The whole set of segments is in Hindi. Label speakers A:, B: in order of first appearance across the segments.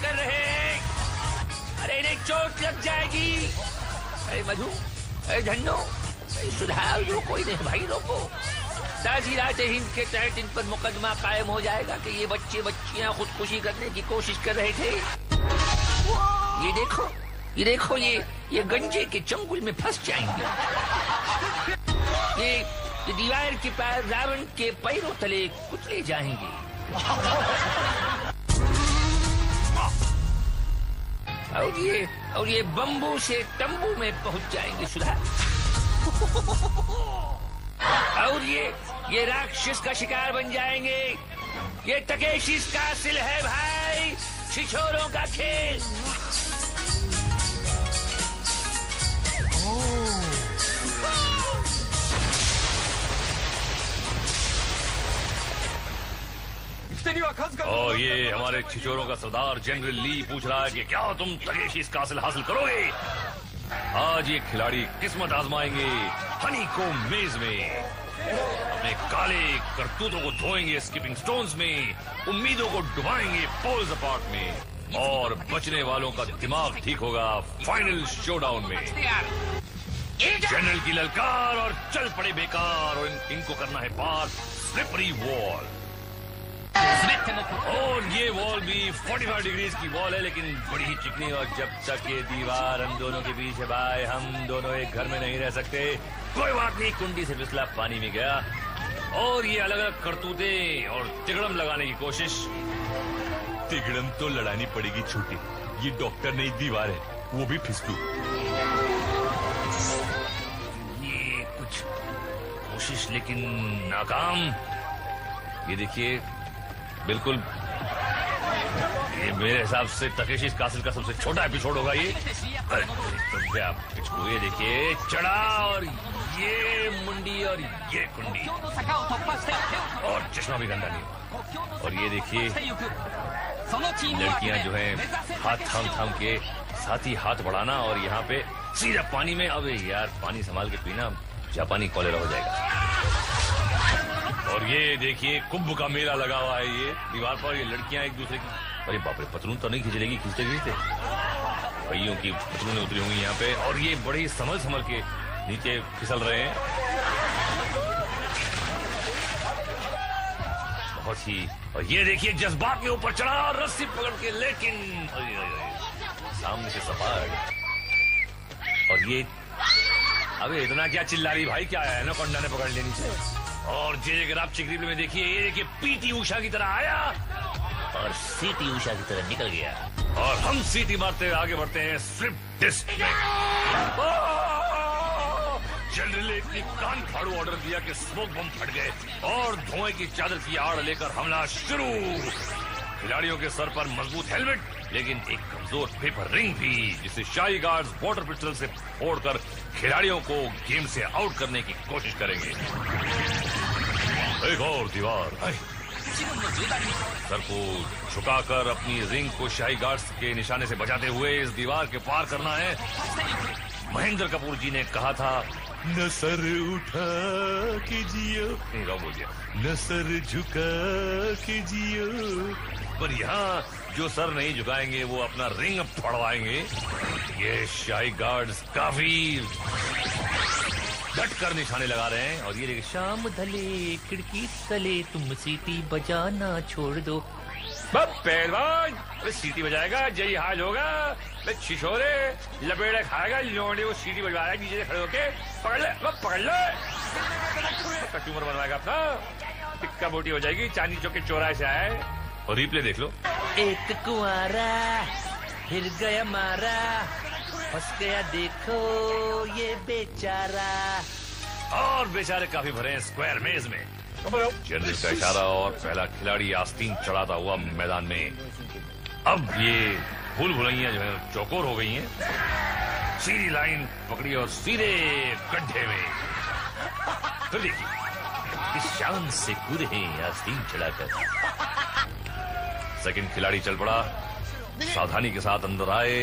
A: कर रहे हैं? अरे इन्हें चोट लग जाएगी। अरे मधु, अरे धन्नो, सुधार दो, कोई नहीं भाई, रोको। ताज़ीरात हिंद के तहत इन पर मुकदमा कायम हो जाएगा कि ये बच्चे बच्चियां खुदकुशी करने की कोशिश कर रहे थे। ये देखो, ये देखो, ये गंजे के चंगुल में फंस जाएंगे। ये दीवार के पार रावण के पैरों तले कुचले जाएंगे। और ये बम्बू से तंबू में पहुंच जाएंगे सुधा। और ये राक्षस का शिकार बन जाएंगे। ये तकेशी कासिल है भाई, छिछोरों का खेल।
B: और ये हमारे छिछोरों का सरदार जनरल ली पूछ रहा है कि क्या तुम तकेशी कासिल हासिल करोगे? आज ये खिलाड़ी किस्मत आजमाएंगे हनी को मेज में। अपने काले करतूतों को धोएंगे स्किपिंग स्टोन्स में, उम्मीदों को डुबाएंगे पोल्स अपार्ट में, और बचने वालों का दिमाग ठीक होगा फाइनल शोडाउन में। जनरल की ललकार और चल पड़े बेकार, और इनको करना है पार स्लिपरी वॉल। और ये वॉल भी 45 डिग्रीज की वॉल है, लेकिन बड़ी ही चिकनी। और जब तक ये दीवार हम दोनों के बीच है भाई, हम दोनों एक घर में नहीं रह सकते। कोई बात नहीं, कुंडी से फिसला पानी में गया। और ये अलग अलग करतूते और तिगड़म लगाने की कोशिश।
C: तिगड़म तो लड़ानी पड़ेगी छोटी, ये डॉक्टर नहीं दीवार है, वो भी फिसलू।
B: ये कुछ कोशिश लेकिन नाकाम। ये देखिए, बिल्कुल ये मेरे हिसाब से तकेशी कासिल का सबसे छोटा एपिसोड होगा ये। ये देखिए, चढ़ा, और ये मुंडी, और ये कुंडी, और चश्मा भी गंदा नहीं। और ये देखिए, लड़कियां जो हैं हाथ थाम के साथ ही हाथ बढ़ाना, और यहाँ पे सीधा पानी में। अबे यार, पानी संभाल के पीना, जापानी कॉलेरा हो जाएगा। और ये देखिए, कुंभ का मेला लगा हुआ है ये दीवार पर। ये लड़कियां एक दूसरे की, अरे बाप रे, पतलून तो नहीं खींच लेगी, खींचते खींचते भैयों की पतलूनें उतरी होंगी यहाँ पे। और ये बड़े ही संभल के नीचे फिसल रहे हैं बहुत ही। और ये देखिए, जज्बात में ऊपर चढ़ा और रस्सी पकड़ के, लेकिन सामने से सपाट। और ये, अबे इतना क्या चिल्ला रही भाई, क्या है ना, कंडा ने पकड़ लेनी चाहिए। और जे ग्राफ चिकरी में देखिए, ये देखिए, पीटी उषा की तरह आया और सीटी उषा की तरह निकल गया। और हम सीटी मारते आगे बढ़ते हैं स्लिप डिस्क में। जनरल ने इतनी कान फाड़ू ऑर्डर दिया कि स्मोक बम फट गए और धुएं की चादर की आड़ लेकर हमला शुरू। खिलाड़ियों के सर पर मजबूत हेलमेट, लेकिन एक कमजोर पेपर रिंग भी, जिसे शाही गार्ड्स वाटर पिस्टल से फोड़कर खिलाड़ियों को गेम से आउट करने की कोशिश करेंगे। एक और दीवार, सर को झुकाकर अपनी रिंग को शाही गार्ड्स के निशाने से बचाते हुए इस दीवार के पार करना है। महेंद्र कपूर जी ने कहा था,
C: न सर उठा कीजिए,
B: नहीं बोल दिया,
C: न सर झुका कीजिए।
B: पर यहाँ जो सर नहीं झुकाएंगे वो अपना रिंग फड़वाएंगे। ये शाही गार्ड्स काफी डट कर निशाने लगा रहे हैं। और ये देखिए, शाम ढले खिड़की तले तुम सीटी बजाना छोड़ दो। पहलवान सीटी बजाएगा, यही हाल होगा। छिछोरे लपेड़े खाएगा, लोडे वो सीटी बजवा रहा है नीचे से खड़े होके। पकड़ ले, पकड़ ले, ट्यूमर बनवाएगा अपना, टिक्का बोटी हो जाएगी। चांदी चौक के चौराहे से आए। और रिप्ले देख लो,
A: एक कुंवारा हिर गया मारा, फंस गया देखो ये बेचारा।
B: और बेचारे काफी भरे हैं स्क्वायर मेज में। जनरल का इशारा और पहला खिलाड़ी आस्तीन चढ़ाता हुआ मैदान में। अब ये भूल भुलैया जो है चौकोर हो गई हैं। सीधी लाइन पकड़ी और सीधे गड्ढे में। तो देखिए, इस शान से कूदे हैं आस्तीन चढ़ाकर। सेकंड खिलाड़ी चल पड़ा, सावधानी के साथ अंदर आए,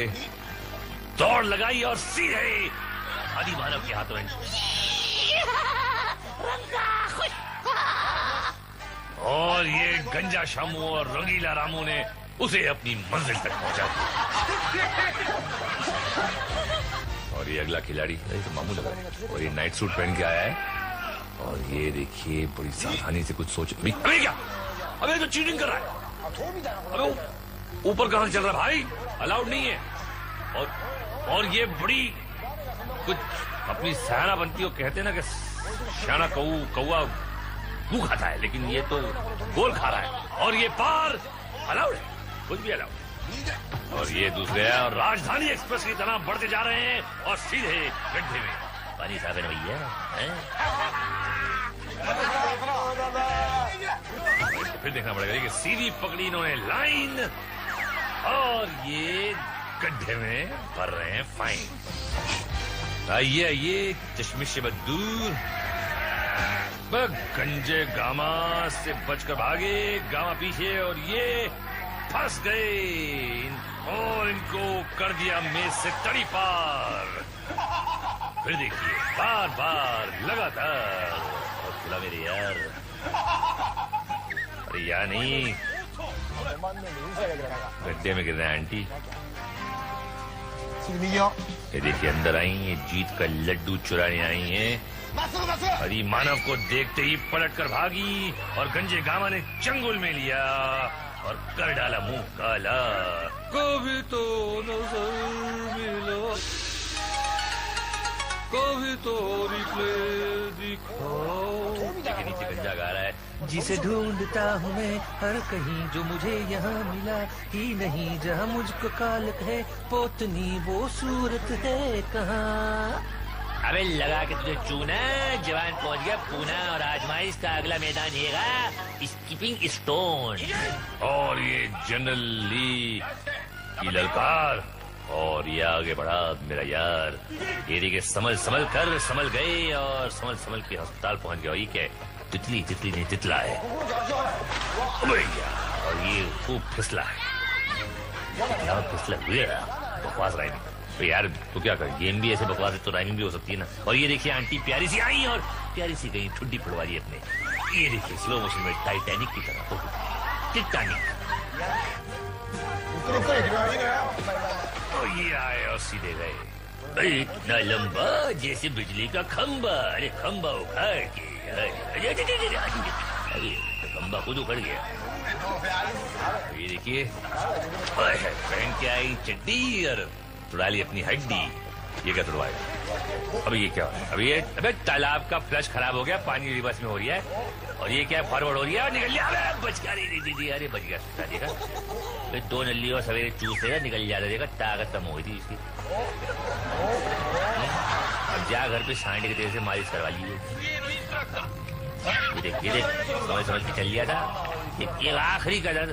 B: दौड़ लगाई और सीधे आदि मानव के हाथों में। और ये गंजा शामू और रंगीला रामू ने उसे अपनी मंजिल तक पहुंचा दिया। और ये अगला खिलाड़ी तो मामू लग रहा है, और ये नाइट सूट पहन के आया है, और ये देखिए बड़ी सावधानी से कुछ सोच। अबे क्या, अबे तो चीटिंग कर रहा है। अबे ऊपर कहां चल रहा है भाई, अलाउड नहीं है। और ये बड़ी कुछ अपनी सयाना बनती हो, कहते हैं ना कि शाना कौआ गू खाता है, लेकिन ये तो गोल खा रहा है। और ये पार अलाउड है, कुछ भी अलाउड। और ये दूसरे है, और राजधानी एक्सप्रेस की तरह बढ़ते जा रहे हैं और सीधे गड्ढे में। पानी साहब है भैया, फिर देखना पड़ेगा कि सीधी पकड़ी इन्होंने लाइन, और ये गड्ढे में भर रहे हैं फाइन। आइए आइए चश्मे से दूर, गंजे गामा से बचकर भागे, गामा पीछे, और ये फंस गए और इनको कर दिया मेज से तड़ी पार। फिर देखिए बार बार लगातार, और खुला मेरे यार, अरे यार नहीं, गड्ढे में गिर रहे हैं आंटी। ये देखिए अंदर आई, ये जीत का लड्डू चुराने आई हैं। हरी मानव को देखते ही पलट कर भागी, और गंजे गामा ने चंगुल में लिया और कर डाला मुंह काला। कभी तो नजर मिला, कभी तो रिप्ले दिखाओ। देखिए नीचे गंजा गा रहा है, जिसे ढूंढता हूँ मैं हर कहीं, जो मुझे यहाँ मिला ही नहीं, जहाँ मुझको कालक है पोतनी, वो सूरत है कहाँ। अबे लगा के तुझे चूना, जवान पहुंच गया पूना, और आजमाइश का अगला मैदान येगा स्कीपिंग स्टोन। और ये जनरल ली की ललकार, और ये आगे बढ़ा मेरा यार। ये देखिए संभल गए, और संभल के अस्पताल पहुंच गया। ये क्या, तितली नहीं तितला है। और ये खूब फिसला है, फिसला हुए बकवास राइमिंग। तो यार तो क्या कर, गेम भी ऐसे बकवास है तो राइमिंग भी हो सकती है ना। और ये देखिए आंटी प्यारी सी आई और प्यारी सी गई, ठुड्डी फुड़वा दी अपने। ये देखिए स्लो मोशन में टाइटैनिक की तरह, टिटानिक। और ये आए और सीधे गए, इतना लंबा जैसे बिजली का खंबा। अरे खंबा उखाड़ के, खंबा खुद उखड़ गया। ये देखिए पहन के आई चड्डी और तुड़ा ली अपनी हड्डी। ये क्या तुड़वाएगा? अभी ये क्या, अबे तालाब का फ्लश खराब हो गया, पानी रिवर्स में हो रही है, और ये क्या फॉरवर्ड हो रही है, और निकल गया। अरे बच गया, दीदी अरे बच गया। देखा दो नल्ली और सवेरे चूस देगा, निकल जाता, देखा ताकत कम हो गई थी इसकी। अब जा घर पे सांडे के तेल से मालिश करवा लीजिए। ये देख समझ के चल लिया था, एक आखिरी का दर्द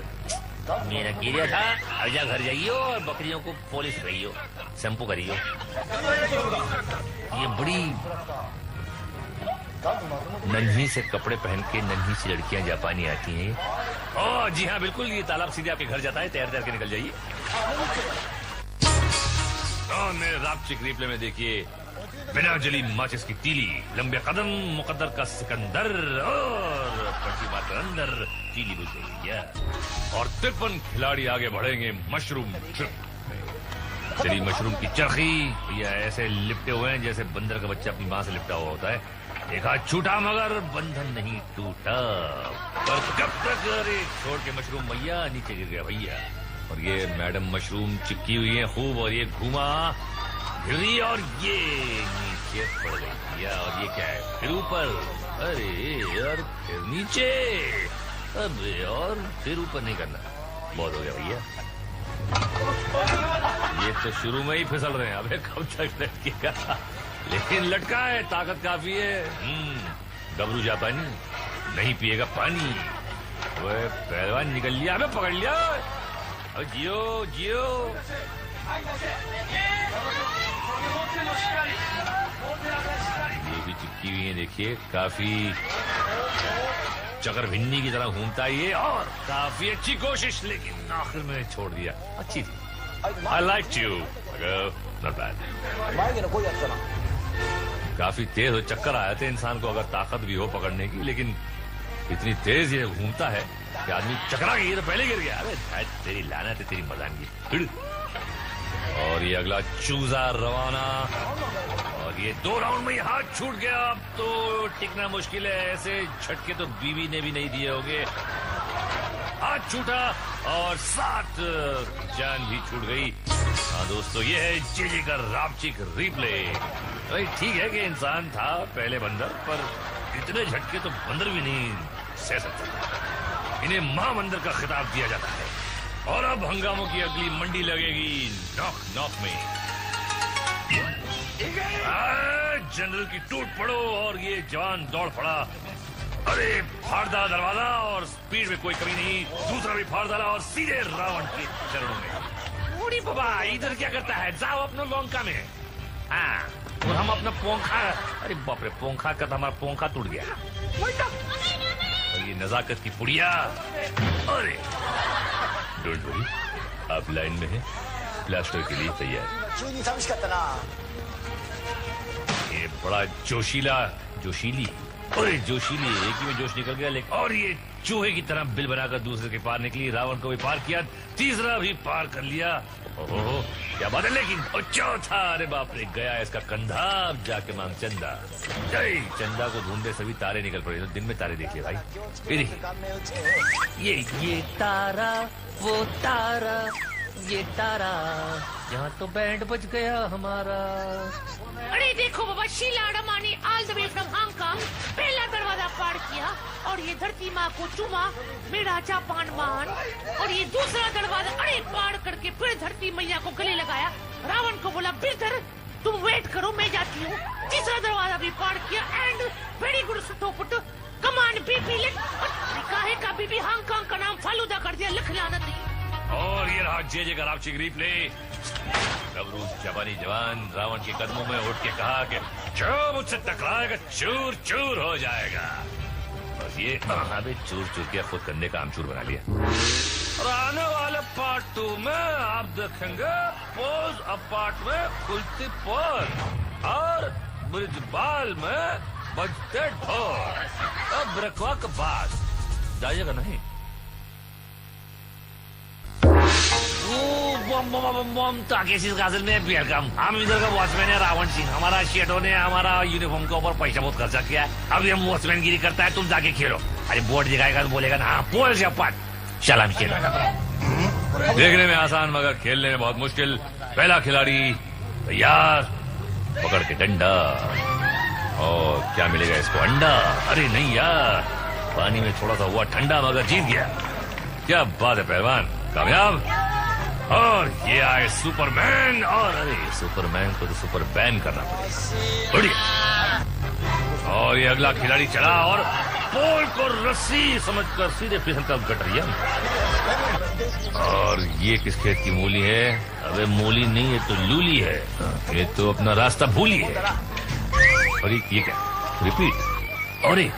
B: मेरा गिरा था। अब जा घर जाइयो और बकरियों को पॉलिश करियो, शैम्पू करियो। ये बड़ी नन्ही से कपड़े पहन के नन्ही सी लड़कियां जापानी आती हैं। ओह जी हाँ बिल्कुल, ये तालाब सीधे आपके घर जाता है, तैर के निकल जाइए। मेरे रापचिक रिप्ले में देखिए, बिना जली माचिस की तीली, लंबे कदम, मुकद्दर का सिकंदर, और पट्टी मात्र अंदर तीली बुझ गई। और 53 खिलाड़ी आगे बढ़ेंगे मशरूम ट्रिप। चली मशरूम की चरखी, या ऐसे लिपटे हुए हैं जैसे बंदर का बच्चा अपनी मां से लिपटा हुआ होता है। एक हाथ छूटा मगर बंधन नहीं टूटा। पर कब तक, अरे छोड़ के मशरूम भैया, नीचे गिर गया भैया। और ये मैडम मशरूम चिपकी हुई है खूब, और ये घूमा गिरी, और ये नीचे पड़ गई भैया। और ये क्या है, फिर ऊपर, अरे यार फिर नीचे, अबे और फिर ऊपर नहीं करना, बहुत हो गया भैया। ये तो शुरू में ही फिसल रहे हैं, अबे कब तक लटकेगा। लेकिन लटका है, ताकत काफी है। गबरू जापानी नहीं पिएगा पानी। वह पहलवान निकल लिया, अबे पकड़ लिया, अब जियो जियो। ये भी चिपकी हुई है देखिए, काफी चकर भिन्नी की तरह घूमता है ये, और काफी अच्छी कोशिश, लेकिन आखिर में छोड़ दिया। अच्छी थी, I liked you, not bad। काफी तेज हो, चक्कर आए थे इंसान को, अगर ताकत भी हो पकड़ने की, लेकिन इतनी तेज ये घूमता है कि आदमी चकरा गई तो पहले गिर गया। अरे तेरी लानत है, तेरी मजानगी। और ये अगला चूजा रवाना, और ये 2 राउंड में ही हाथ छूट गया। अब तो टिकना मुश्किल है, ऐसे झटके तो बीवी ने भी नहीं दिए होंगे। हाथ छूटा और 7 जान भी छूट गई। हाँ दोस्तों, ये है जेजे का रापचिक रिप्ले। भाई ठीक है कि इंसान था पहले बंदर, पर इतने झटके तो बंदर भी नहीं सह सकता। इन्हें महाबंदर का खिताब दिया जाता है। और अब हंगामों की अगली मंडी लगेगी नॉक नॉक में। जनरल की टूट पड़ो, और ये जवान दौड़ पड़ा। अरे फाड़ डाला दरवाजा, और स्पीड में कोई कमी नहीं, दूसरा भी फाड़ डाला और सीधे रावण के चरणों में। बूढ़ी बाबा इधर क्या करता है, जाओ अपना लौंका में। हाँ, और हम अपना पोंखा, अरे बाप रे, पोंखा का तो हमारा पोंखा टूट गया। और ये नजाकत की पुड़िया। अरे डोंट वरी, आप लाइन में हैं, प्लास्टर के लिए तैयार। ये बड़ा जोशीली, अरे जोशीली, एक ही में जोश निकल गया। लेकिन और ये चूहे की तरह बिल बनाकर दूसरे के पार निकली। रावण को भी पार किया, तीसरा भी पार कर लिया। ओहो क्या बात है। लेकिन चौथा, अरे बाप रे, गया इसका कंधा। अब जाके मांग चंदा। जय चंदा को ढूंढे सभी तारे निकल पड़े। तो दिन में तारे देखिए भाई। ये तारा, वो तारा, ये तारा, यहाँ तो बैंड बज गया हमारा।
D: अरे देखो बाबा, शीला अडमा ने all the way from Hong Kong पहला दरवाजा पार किया, और ये धरती माँ को चूमा, मेरा जापान मान। और ये दूसरा दरवाजा अरे पार करके फिर धरती मैया को गले लगाया। रावण को बोला, बिरधर तुम वेट करो, मैं जाती हूँ। तीसरा दरवाजा भी पार किया, एंड वेरी गुड सुटोपुट, कमान बीबी लिट। काहे का बीबी हांगकांग का नाम फालूदा कर दिया, लख लानत नहीं।
B: और ये रहा जेजे का रापचिक रिप्ले। गबरू जापानी जवान रावण के कदमों में उठ के कहा कि जो मुझसे टकराएगा चूर चूर हो जाएगा। बस ये अबे चूर चूर के खुद कंधे का आमचूर बना लिया। और आने वाले पार्ट 2 में आप देखेंगे पोज अपार्ट में खुलती पोज, और ब्रिजबाल में बजते ढोल। अब ब्रेकवा के बाद जाइएगा नहीं। वेलकम। हम इधर का वॉचमैन है रावण सिंह। हमारा शेडो ने हमारा यूनिफॉर्म के ऊपर पैसा बहुत खर्चा किया है। अभी हम वॉचमैन गिरी करता है, तुम जाके खेलो। अरे बोर्ड दिखाएगा तो बोलेगा ना, हाँ पोल से पाट सलाम खेला। देखने में आसान मगर खेलने में बहुत मुश्किल। पहला खिलाड़ी तैयार, पकड़ के डंडा। और क्या मिलेगा इसको, अंडा? अरे नहीं यार, पानी में थोड़ा सा हुआ ठंडा, मगर जीत गया। क्या बात है पहलवान, कामयाब। और ये आए सुपरमैन, और अरे सुपरमैन को तो सुपर बैन करना पड़ेगा। बढ़िया। और ये अगला खिलाड़ी चला, और पोल को रस्सी समझकर सीधे फिसल कर गटरिया। और ये किस खेत की मूली है? अबे मूली नहीं, ये तो लूली है। ये तो अपना रास्ता भूली है। और ये क्या, रिपीट। और एक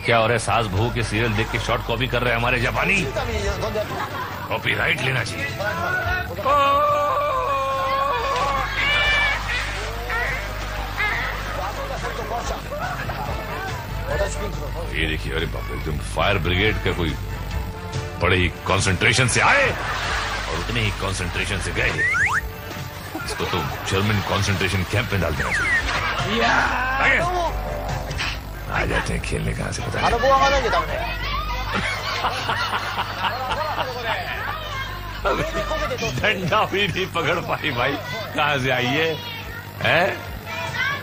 B: क्या हो रहा है? सास बहू के सीरियल देख के शॉर्ट कॉपी कर रहे हैं हमारे जापानी। कॉपीराइट लेना चाहिए। ये देखिए, अरे बाप रे, एकदम फायर ब्रिगेड का कोई बड़े ही कंसंट्रेशन से आए और उतने ही कंसंट्रेशन से गए। इसको तो जर्मन कंसंट्रेशन कैंप में डाल देना चाहिए। आ जाते हैं खेलने, कहाँ से पता डंडा भी नहीं पकड़ पाई भाई, कहाँ से आई है?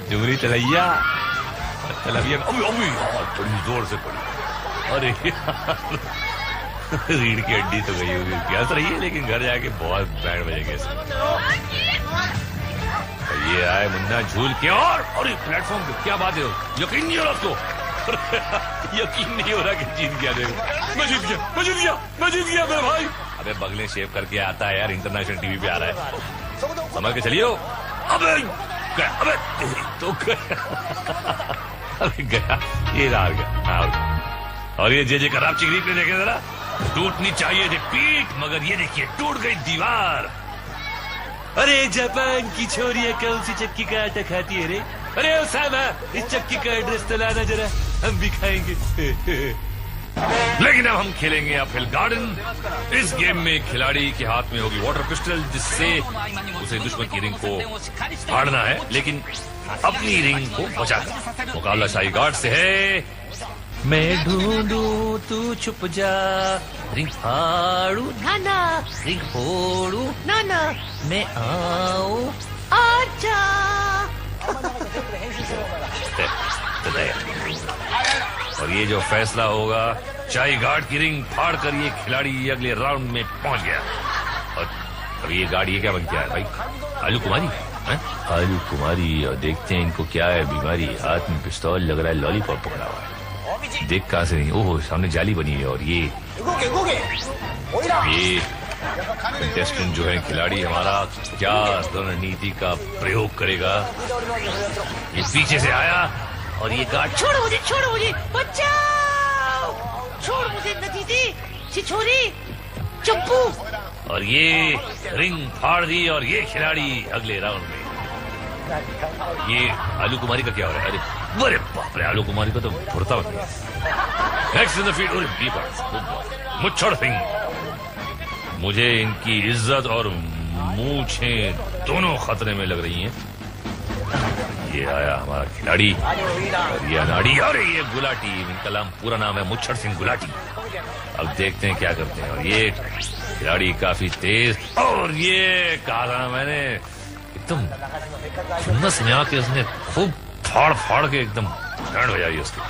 B: जुमरी तलैया बड़ी जोर से पड़ी। अरे रीढ़ की हड्डी तो गई होगी, क्या रही है, लेकिन घर जाके बहुत बैंड बजेंगे। ये आए मुन्ना झूल के, और प्लेटफॉर्म पे क्या बात है, यकीन नहीं हो रहा उसको। यकीन नहीं हो रहा कि जीत गया। देखो, मैं जीत गया मेरे भाई। अबे बगले शेव करके आता है यार, इंटरनेशनल टीवी पे आ रहा है, समझ के चलियो। अबे तो अबे गया, ये हार गया। और ये जे का रापचिक रिप्ले देखे जरा, टूटनी चाहिए थी पीठ, मगर ये देखिए टूट गई दीवार। अरे जापान की छोरियां कौन सी चक्की का आटा खाती है रे? अरे ओसामा, इस चक्की का एड्रेस तो लाना जरा।
C: हम भी खाएंगे।
B: लेकिन अब हम खेलेंगे अपहिल गार्डन। इस गेम में खिलाड़ी के हाथ में होगी वाटर पिस्टल, जिससे उसे दुश्मन की रिंग को फाड़ना है, लेकिन अपनी रिंग को बचाकर। मुकाबला शाही गार्ड से है। मैं ढूंढूं तू छुप जा, रिंग फाड़ू
D: नाना,
B: रिंग फोड़ू
D: नाना,
B: मैं आऊं।
D: आजा।
B: और ये जो फैसला होगा, शाही गार्ड की रिंग फाड़ कर ये खिलाड़ी अगले राउंड में पहुंच गया। और अब ये गार्ड ये क्या बन गया है भाई? आलू कुमारी है? आलू कुमारी। और देखते हैं इनको क्या है बीमारी। हाथ में पिस्तौल लग रहा है, लॉलीपॉप पकड़ा हुआ है। देख कहां से नहीं, ओह सामने जाली बनी है। और ये कंटेस्टेंट जो है खिलाड़ी हमारा, क्या रणनीति का प्रयोग करेगा? ये पीछे से आया और ये गार्ड
D: छोड़ो मुझे, बचाओ! छोड़ मुझे नतीजे, छिछोरी, चप्पू।
B: और ये रिंग फाड़ दी। और ये खिलाड़ी अगले राउंड में। ये आलू कुमारी का क्या हो रहा है? अरे बाप रे, आलू कुमारी का तो भुरता बन गया। Next in the field, मुच्छड़ Singh. मुझे इनकी इज्जत और मूंछें दोनों खतरे में लग रही हैं। ये आया हमारा खिलाड़ी और ये अनाड़ी और ये गुलाटी। इनका नाम पूरा नाम है मुच्छड़ सिंह गुलाटी। अब देखते हैं क्या करते हैं। और ये खिलाड़ी काफी तेज। और ये कहा था मैंने, एकदम खुन्नस में आके उसने खूब फाड़ फाड़ के एकदम बैंड बजाई उसकी।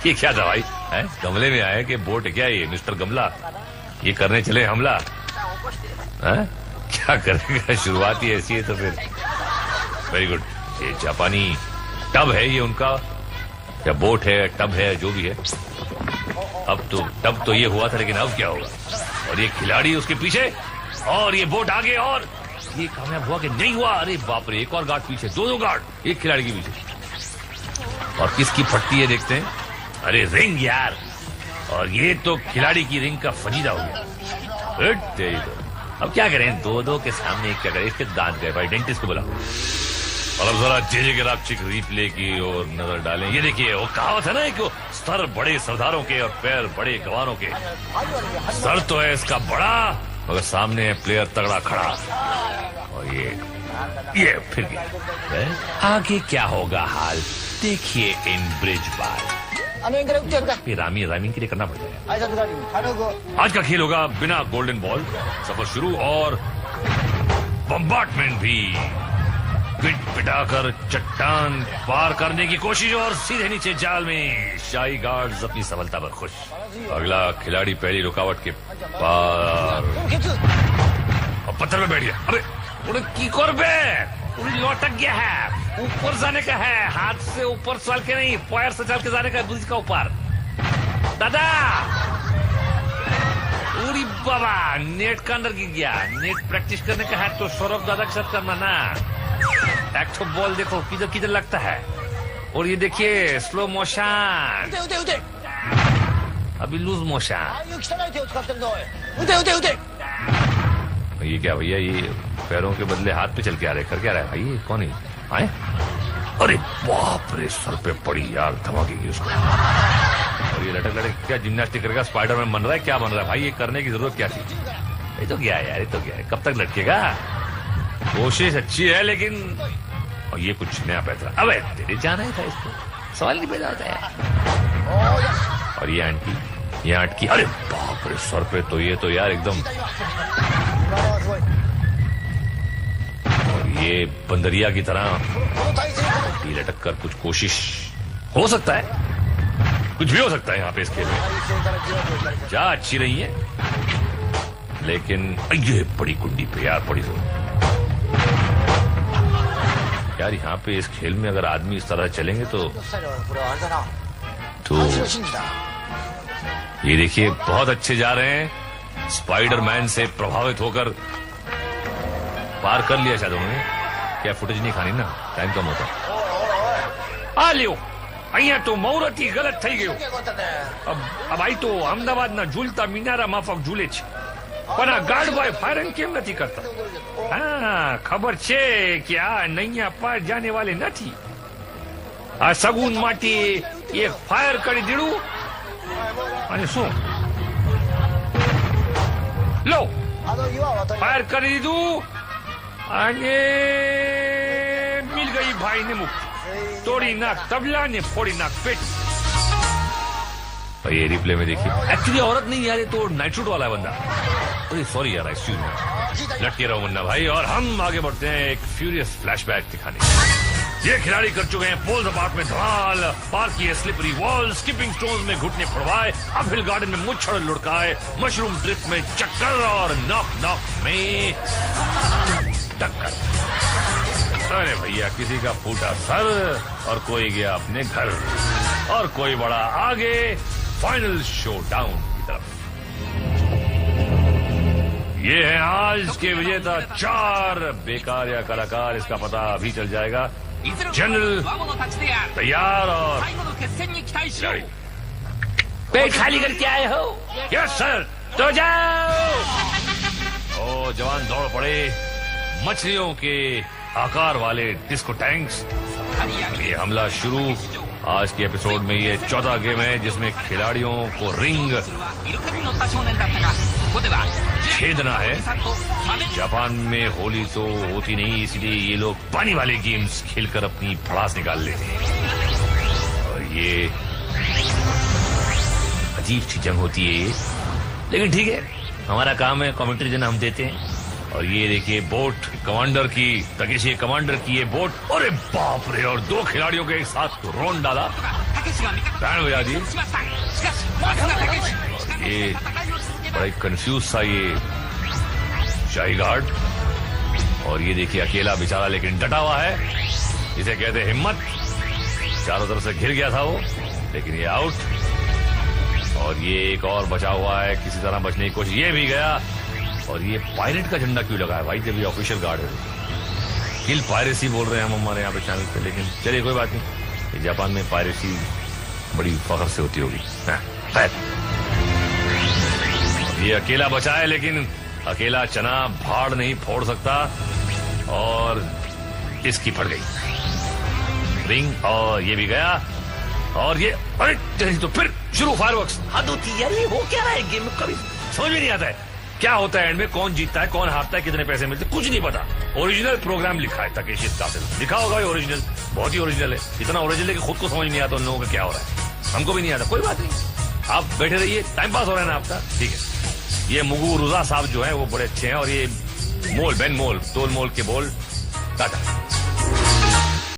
B: ये क्या था भाई? है गमले में आए कि बोट क्या है ये मिस्टर गमला? ये करने चले हमला? है क्या करेगा? शुरुआत ही ऐसी है तो फिर वेरी गुड। ये जापानी टब है, ये उनका या बोट है, टब है, जो भी है। अब तो टब तो ये हुआ था, लेकिन अब क्या होगा? और ये खिलाड़ी उसके पीछे और ये बोट आगे। और ये कामयाब हुआ कि नहीं हुआ? अरे बाप रे, एक और गार्ड पीछे, दो गार्ड एक खिलाड़ी के पीछे। और किसकी फटती है देखते हैं। अरे रिंग यार। और ये तो खिलाड़ी की रिंग का फजीदा हो गया। अब क्या करें, दो के सामने क्या करें? इसके दांत गए भाई, डेंटिस्ट को बुलाओ। और अब जरा जे के रापचिक रिप्ले की ओर नजर डालें। ये देखिए, वो कहावत है ना, एक सर बड़े सरदारों के और पैर बड़े गवारों के। सर तो है इसका बड़ा, मगर सामने है प्लेयर तगड़ा खड़ा। और ये फिर गया। आगे क्या होगा हाल देखिए इन ब्रिज बार। रामी के लिए करना पड़ेगा। आज का खेल होगा बिना गोल्डन बॉल। सफर शुरू और बम्बार्टमेंट भी। पिट पिटाकर चट्टान पार करने की कोशिश और सीधे नीचे जाल में। शाही गार्ड्स अपनी सफलता पर खुश। अगला खिलाड़ी पहली रुकावट के पार और पत्थर में बैठ गया। अबे उन्हें की कर बे, उन्हें लौटक गया है। ऊपर जाने का है, हाथ से ऊपर चल के नहीं, पैर से चल के जाने का, ब्रिज का ऊपर। दादा उरी बाबा, नेट का अंदर गिर गया। नेट प्रैक्टिस करने का है तो सौरभ दादा के साथ करना ना। एक तो बॉल देखो किधर किधर लगता है। और ये देखिए स्लो मोशन, अभी लूज मोशन। ये क्या भैया, ये पैरों के बदले हाथ पे चल के आ रहे, कर क्या रहा है भाई? ये कौन है आए? अरे बाप रे, सर पे पड़ी यार, धमाके की उसको। और ये लटक लटक क्या जिम्नास्टिक करेगा? स्पाइडरमैन बन रहा है? क्या बन रहा है भाई? ये करने की जरूरत क्या थी? ये तो क्या है यार, ये तो क्या है? कब तक लटकेगा? कोशिश अच्छी है लेकिन और ये कुछ नया पैसा। अब तेरे जाना ही था इसको, सवाल नहीं पैदा होता है। और ये आंटी, ये आंटी, अरे बाप रे, सर पे तो ये तो यार एकदम। और ये बंदरिया की तरह लटक कर कुछ कोशिश हो सकता है, कुछ भी हो सकता है यहाँ पे इस खेल में। जा अच्छी रही है लेकिन ये बड़ी कुंडी पे यार, बड़ी यार यहाँ पे इस खेल में अगर आदमी इस तरह चलेंगे तो ये देखिए बहुत अच्छे जा रहे हैं। स्पाइडरमैन से प्रभावित होकर पार कर लिया शायद उन्होंने। क्या फुटेज नहीं खानी ना, टाइम कम होता। आ लियो અહીંયા તો મુહૂર્તથી ગલત થઈ ગયું। अब आई तो અમદાવાદના ઝૂલતા મિનારા માફક ઝૂલે છે, પણ આ ગાર્ડભાઈ ફાયરિંગ કેમ નથી કરતા? હા ખબર છે કે આ નૈયા પાર જાને વાલે નથી। આ સગુન માટી એક ફાયર કરી દીધું અને શું લો ફાયર કરી દીધું અને મિલ ગઈ ભાઈ ને મુક્તિ तोड़ी नाक तबला ने फोड़ी नाक पेट। ये रिप्ले में देखिए एक्चुअली औरत नहीं यार, ये तो नाइट शूट वाला है बंदा। अरे सॉरी यार, एक्सक्यूज मी, लटके रहो मुन्ना भाई। और हम आगे बढ़ते हैं एक फ्यूरियस फ्लैशबैक दिखाने। ये खिलाड़ी कर चुके हैं पोल्स अपार्ट में धमाल, पार किए स्लिपरी वॉल, स्किपिंग स्टोन्स में घुटने फड़वाए, अपहिल गार्डन में मुच्छड़ लुढ़काए, मशरूम ड्रिफ्ट में चक्कर और नॉक नॉक में टक्कर। अरे भैया, किसी का फूटा सर और कोई गया अपने घर और कोई बड़ा आगे फाइनल शो डाउन की तरफ। ये है आज के विजेता 4 बेकार या कलाकार, इसका पता अभी चल जाएगा। जनरल तैयार और
A: पेट खाली करके आए हो?
B: Yes sir. तो जाओ। ओ जवान दौड़ पड़े मछलियों के आकार वाले डिस्को टैंक्स। ये हमला शुरू। आज के एपिसोड में ये 14 गेम है जिसमें खिलाड़ियों को रिंग छेदना है। जापान में होली तो होती नहीं, इसलिए ये लोग पानी वाले गेम्स खेलकर अपनी भड़ास निकाल लेते हैं। और ये अजीब सी जंग होती है ये, लेकिन ठीक है, हमारा काम है, कमेंट्री देना हम देते हैं। और ये देखिए बोट कमांडर की, तकेशी कमांडर की ये बोट, अरे बाप रे, और 2 खिलाड़ियों के एक साथ रोन डाला, बैंड बजा दी। ये बड़ा कंफ्यूज सा ये शाही गार्ड। और ये देखिए अकेला बेचारा लेकिन डटा हुआ है, इसे कहते हिम्मत। चारों तरफ से घिर गया था वो, लेकिन ये आउट। और ये एक और बचा हुआ है, किसी तरह बचने की कोशिश, ये भी गया। और ये पायरेट का झंडा क्यों लगा है भाई, जब ये ऑफिशियल गार्ड है? किल पायरेसी बोल रहे हैं हम हमारे यहाँ पे चैनल पे, लेकिन चलिए कोई बात नहीं, ये जापान में पायरेसी बड़ी फख्र से होती होगी। ये अकेला बचा है, लेकिन अकेला चना भाड़ नहीं फोड़ सकता, और इसकी फट गई रिंग, और ये भी गया। और ये अरे तो फिर शुरू फायरवर्क्स।
A: हद होती है यार, ये हो क्या रहा है गेम में? कभी
B: समझ में नहीं आता है क्या होता है एंड में, कौन जीतता है, कौन हारता है, कितने पैसे मिलते, कुछ नहीं पता। ओरिजिनल प्रोग्राम लिखा है तकेशी कातिल, लिखा होगा ये ओरिजिनल, बहुत ही ओरिजिनल है। इतना ओरिजिनल है कि खुद को समझ नहीं आता उन लोगों का क्या हो रहा है। हमको भी नहीं आता, कोई बात नहीं, आप बैठे रहिए, टाइम पास हो रहा है ना आपका, ठीक है। ये मुगू रुजा साहब जो है वो बड़े अच्छे हैं, और ये मोल बेन मोल तोल मोल के बोल टाटा।